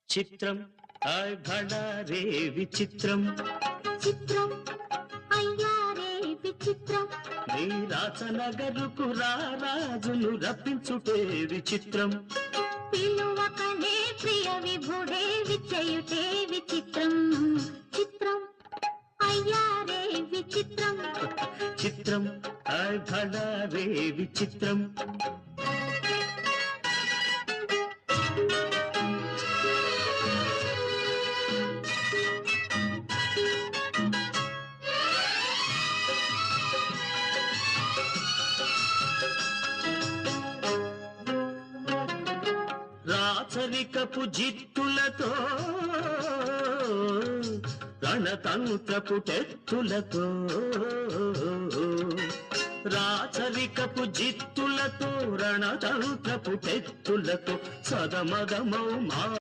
చిత్రం ఆయ్ భళా రే విచిత్రం చిత్రం అయ్యారే విచిత్రం నీ రాచనగరుకు రాజును రప్పించుటే విచిత్రం పిలువకనే ప్రియ విభుడే విచయుటే విచిత్రం చిత్రం అయ్యారే విచిత్రం చిత్రం ఆయ్ భళా రే విచిత్రం రాచరికపు జిత్తులతో రణతంత్రపు టెత్తులతో రాచరికపు జిత్తులతో రణతంత్రపు టెత్తులతో సదమదమౌ మా